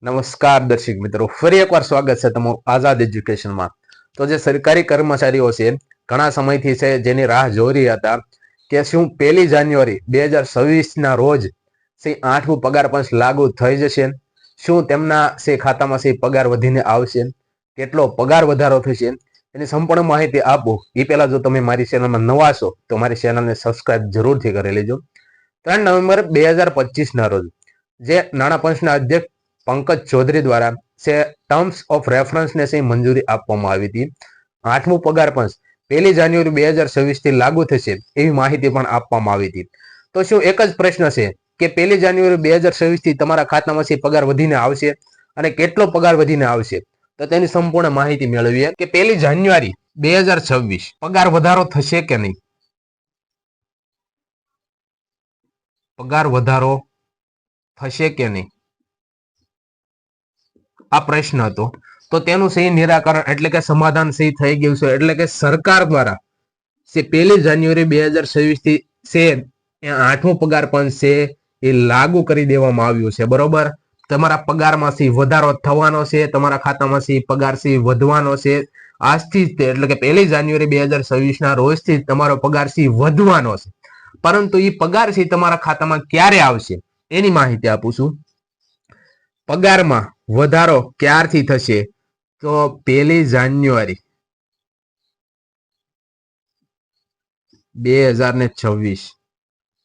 નમસ્કાર દર્શક મિત્રો, ફરી એકવાર સ્વાગત છે તમારું આઝાદ એજ્યુકેશનમાં. તો જે સરકારી કર્મચારીઓ છે ઘણા સમયથી છે જેની રાહ જોઈ રહ્યા હતા કે શું 1 જાન્યુઆરી 2026 ના રોજ 8મું પગાર પંચ લાગુ થઈ જશે, શું તેમના ખાતામાં પગાર વધીને આવશે, કેટલો પગાર વધારો થશે, એની સંપૂર્ણ માહિતી આપો. એ પહેલા જો તમે મારી ચેનલમાં નવા છો તો મારી ચેનલને સબસ્ક્રાઇબ જરૂરથી કરી લેજો. 3 નવેમ્બર 2025 ના રોજ જે નાણાં પંચના અધ્યક્ષ પંકજ ચૌધરી દ્વારા ટર્મ્સ ઓફ રેફરન્સને મંજૂરી આપવામાં આવી હતી. 8મું પગાર પંચ 1 જાન્યુઆરી 2026 થી લાગુ થશે એવી માહિતી પણ આપવામાં આવી હતી. તો શું એક જ પ્રશ્ન છે કે 1 જાન્યુઆરી 2026 થી તમારા ખાતામાં પગાર વધીને આવશે અને કેટલો પગાર વધીને આવશે? તો તેની સંપૂર્ણ માહિતી મેળવીએ કે 1 જાન્યુઆરી 2026 પગાર વધારો થશે કે નહીં. પગાર વધારો થશે કે નહીં, આ પ્રશ્ન હતો. તો તેનું નિરાકરણ એટલે કે સમાધાન થઈ ગયું છે. એટલે કે સરકાર દ્વારા 1 જાન્યુઆરી 2026 થી 8મું પગાર પંચ છે એ લાગુ કરી દેવામાં આવ્યું છે. બરોબર, તમારા પગારમાં વધારો થવાનો છે, તમારા ખાતામાં પગાર વધવાનો છે. આજથી જ એટલે કે 1 જાન્યુઆરી 2026 ના રોજથી તમારો પગાર વધવાનો છે. પરંતુ એ પગાર તમારા ખાતામાં ક્યારે આવશે એની માહિતી આપું છું. પગારમાં વધારો ક્યારથી થશે? તો 1 જાન્યુઆરી 2026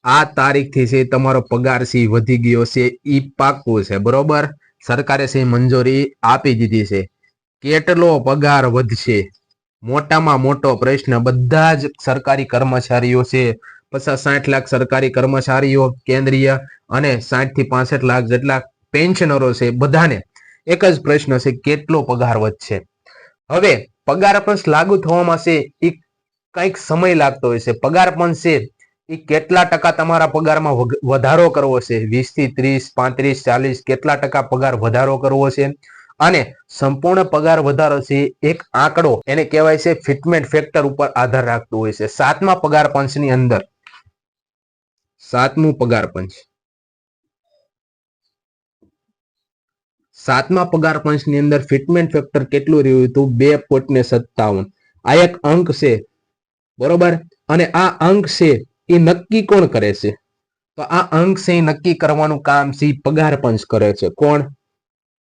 આ તારીખથી તમારો પગાર વધી ગયો છે, ઈ પાક્કું છે. બરોબર, સરકારે મંજૂરી આપી દીધી છે. કેટલો પગાર વધશે? મોટામાં મોટો પ્રશ્ન બધા જ સરકારી કર્મચારીઓ છે, 50-60 લાખ સરકારી કર્મચારીઓ કેન્દ્રીય અને 60 થી 65 લાખ જેટલા પેન્શનરો છે, બધાને એક જ પ્રશ્ન છે, કેટલો પગાર વધશે? હવે પગાર પંચ લાગુ થવામાં છે એ કઈક સમય લાગતો હોય છે. પગાર પંચ છે એ કેટલા ટકા તમારા પગારમાં વધારો કરવો છે? 20 થી 30, 35, 40 કેટલા ટકા પગાર વધારો કરવો છે? અને સંપૂર્ણ પગાર વધારો છે એક આંકડો એને કહેવાય છે ફિટમેન્ટ ફેક્ટર ઉપર આધાર રાખતું હોય છે. 7મા પગાર પંચની અંદર 7મું પગાર પંચ 7મા પગાર પંચની અંદર ફિટમેન્ટ ફેક્ટર કેટલું રહ્યું હતું? 2.57. આ એક અંક છે. બરોબર, અને આ અંક છે એ નક્કી કોણ કરે છે? તો આ અંક છે એ નક્કી કરવાનું કામ છે પગાર પંચ કરે છે. કોણ?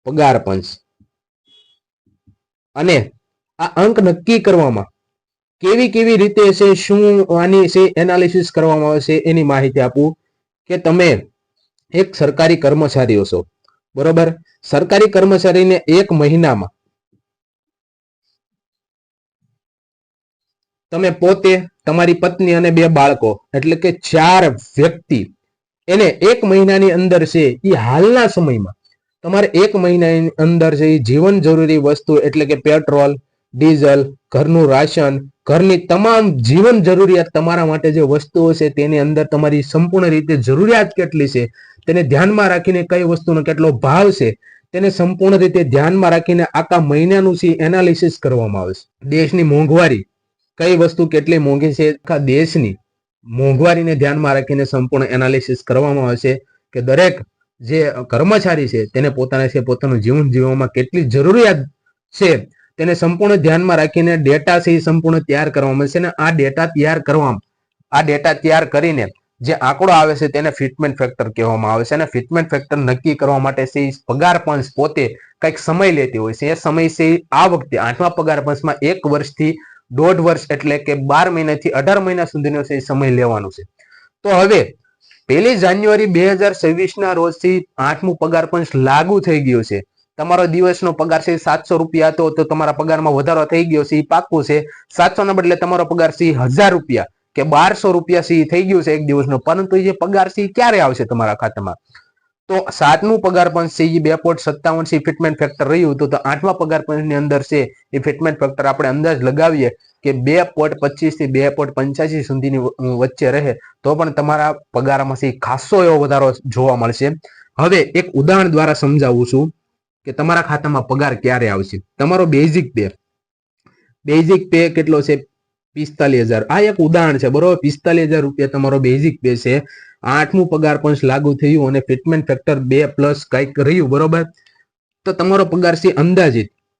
પગાર પંચ. અને આ અંક નક્કી કરવામાં કેવી કેવી રીતે છે, શું આની છે એનાલિસિસ કરવામાં આવે છે એની માહિતી આપું કે તમે એક સરકારી કર્મચારીઓ છો. બરોબર, સરકારી કર્મચારીને એક મહિનામાં તમે પોતે, તમારી પત્ની અને 2 બાળકો એટલે કે 4 વ્યક્તિ એને એક મહિનાની અંદર છે એ હાલના સમયમાં તમારે એક મહિનાની અંદર છે જીવન જરૂરી વસ્તુ એટલે કે પેટ્રોલ, ડીઝલ, ઘરનું રાશન, ઘરની તમામ જીવન જરૂરિયાત તમારા માટે જે વસ્તુઓ છે તેની અંદર તમારી સંપૂર્ણ રીતે જરૂરિયાત કેટલી છે તેને ધ્યાનમાં રાખીને કઈ વસ્તુનો કેટલો ભાવ છે તેને સંપૂર્ણ રીતે ધ્યાનમાં રાખીને આખા મહિનાનું એનાલિસિસ કરવામાં આવે છે. દેશની મોંઘવારી, કઈ વસ્તુ કેટલી મોંઘી છે, આખા દેશની મોંઘવારીને ધ્યાનમાં રાખીને સંપૂર્ણ એનાલિસિસ કરવામાં આવે છે કે દરેક જે કર્મચારી છે તેને પોતાનું જીવન જીવવામાં કેટલી જરૂરિયાત છે તેને સંપૂર્ણ ધ્યાનમાં રાખીને ડેટા છે એ સંપૂર્ણ તૈયાર કરવામાં આવે છે. અને આ ડેટા તૈયાર કરીને જે આંકડો આવે છે તેને ફિટમેન્ટ ફેક્ટર કહેવામાં આવે છે. અને ફિટમેન્ટ ફેક્ટર નક્કી કરવા માટે પગાર પંચ પોતે કંઈક સમય લેતી હોય છે. એ સમય છે આ વખતે 8મા પગાર પંચમાં 1 વર્ષથી 1.5 વર્ષ એટલે કે 12 મહિનાથી 18 મહિના સુધીનો સમય લેવાનો છે. તો હવે 1 જાન્યુઆરી 2026 ના રોજથી 8મું પગાર પંચ લાગુ થઈ ગયું છે. તમારો દિવસનો પગાર છે 700 રૂપિયા હતો તો તમારા પગારમાં વધારો થઈ ગયો છે, એ પાક્કું છે. 700 ના બદલે તમારો પગાર છે 1000 રૂપિયા કે 1200 રૂપિયા છે થઈ ગયું છે એક દિવસનો. પરંતુ એ પગાર છે ક્યારે આવશે તમારા ખાતામાં? તો 7મું પગાર પંચ છે એ 2.57 ફિટમેન્ટ ફેક્ટર રહ્યું હતું. તો 8મા પગાર પંચની અંદર છે એ ફિટમેન્ટ ફેક્ટર આપણે અંદાજ લગાવીએ કે 2.25 થી 2.85 સુધીની વચ્ચે રહે તો પણ તમારા પગારમાં ખાસો એવો વધારો જોવા મળશે. હવે એક ઉદાહરણ દ્વારા સમજાવું છું કે તમારા ખાતામાં પગાર ક્યારે આવશે. તમારો બેઝિક પે કેટલો છે? 45,000. આ એક ઉદાહરણ છે. બરોબર, 45,000 રૂપિયા તમારો બેઝિક પે છે. 8મું પગાર પંચ લાગુ થયું અને ફિટમેન્ટ ફેક્ટર 2+ કંઈક રહ્યું. બરોબર, તો તમારો પગાર છે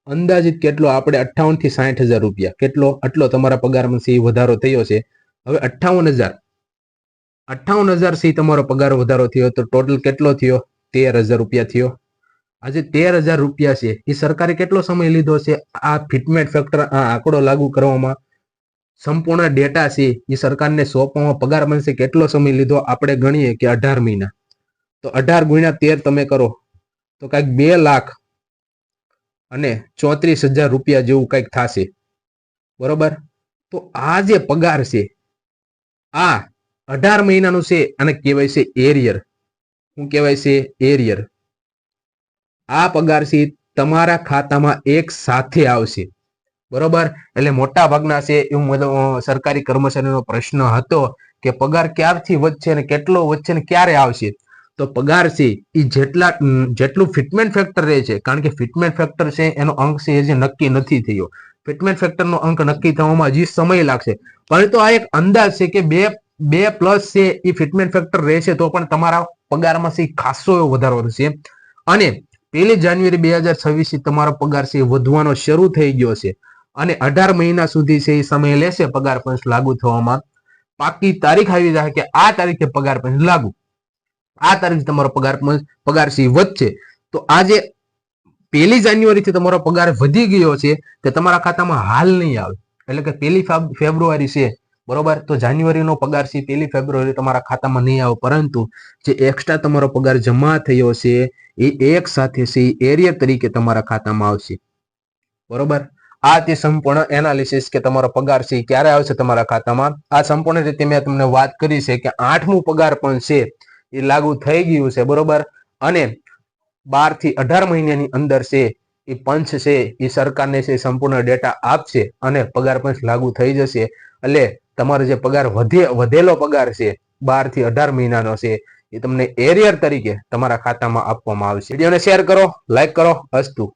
અંદાજિત કેટલો? આપણે 58 થી 60,000 રૂપિયા, કેટલો? આટલો તમારા પગારમાં છે વધારો થયો છે. હવે 58,000 થી તમારો પગાર વધારો થયો તો ટોટલ કેટલો થયો? 13,000 રૂપિયા થયો. આજે 13,000 રૂપિયા છે એ સરકારે કેટલો સમય લીધો છે આ ફિટમેન્ટ ફેક્ટર આ આંકડો લાગુ કરવામાં? સંપૂર્ણ ડેટા છે એ સરકારને સોંપવામાં પગાર બનશે કેટલો સમય લીધો? આપણે ગણીએ કે 18 મહિના. તો 18 ગુણ્યા 13 તમે કરો તો કઈક 2,34,000 રૂપિયા જેવું કઈક થશે, બરોબર? તો આ જે પગાર છે આ 18 મહિનાનું છે, આને કહેવાય છે એરિયર. શું કહેવાય છે? એરિયર. આ પગાર છે તમારા ખાતામાં એક સાથે આવશે, બરોબર? એટલે મોટા ભાગના છે એવું સરકારી કર્મચારીનો પ્રશ્ન હતો કે પગાર ક્યારથી વધશે અને કેટલો વધશે ને ક્યારે આવશે? તો પગાર છે એ જેટલું ફિટમેન્ટ ફેક્ટર રહે છે, કારણ કે ફિટમેન્ટ ફેક્ટર છે એનો અંક છે એ જે નક્કી નથી થયો. ફિટમેન્ટ ફેક્ટરનો અંક નક્કી થવામાં હજી સમય લાગશે, પરંતુ આ એક અંદાજ છે કે 2 પ્લસ છે એ ફિટમેન્ટ ફેક્ટર રહેશે તો પણ તમારા પગારમાં છે ખાસો એવો વધારો થશે. અને 1 જાન્યુઆરી 2026 તમારો પગાર છે વધવાનો શરૂ થઈ ગયો છે અને 18 મહિના સુધી છે એ સમય લેશે પગાર પંચ લાગુ થવામાં. પાકી તારીખ આવી જાય કે આ તારીખે પગાર પંચ લાગુ, આ તારીખે તમારો પગાર છે વધશે. તો આજે 1 જાન્યુઆરી થી તમારો પગાર વધી ગયો છે તે તમારા ખાતામાં હાલ નહીં આવે, એટલે કે 1 ફેબ્રુઆરી છે, બરોબર? તો જાન્યુઆરીનો પગાર છે 1 ફેબ્રુઆરી તમારા ખાતામાં નહીં આવે, પરંતુ જે એક્સ્ટ્રા તમારો પગાર જમા થયો છે એ એક સાથે છે એરિયર તરીકે તમારા ખાતામાં આવશે, બરોબર? આ તે સંપૂર્ણ એનાલિસિસ કે તમારો પગાર છે ક્યારે આવશે તમારા ખાતામાં. આ સંપૂર્ણ રીતે મેં તમને વાત કરી છે કે 8મું પગાર પણ છે એ લાગુ થઈ ગયું છે, બરોબર? અને 12 થી 18 મહિનાની અંદર છે એ પંચ છે એ સરકારને છે સંપૂર્ણ ડેટા આપશે અને પગાર પંચ લાગુ થઈ જશે. એટલે તમારો જે પગાર વધેલો પગાર છે 12 થી 18 મહિનાનો છે એ તમને એરિયર તરીકે તમારા ખાતામાં આપવામાં આવશે. વિડીયોને શેર કરો, લાઈક કરો. અસ્તુ.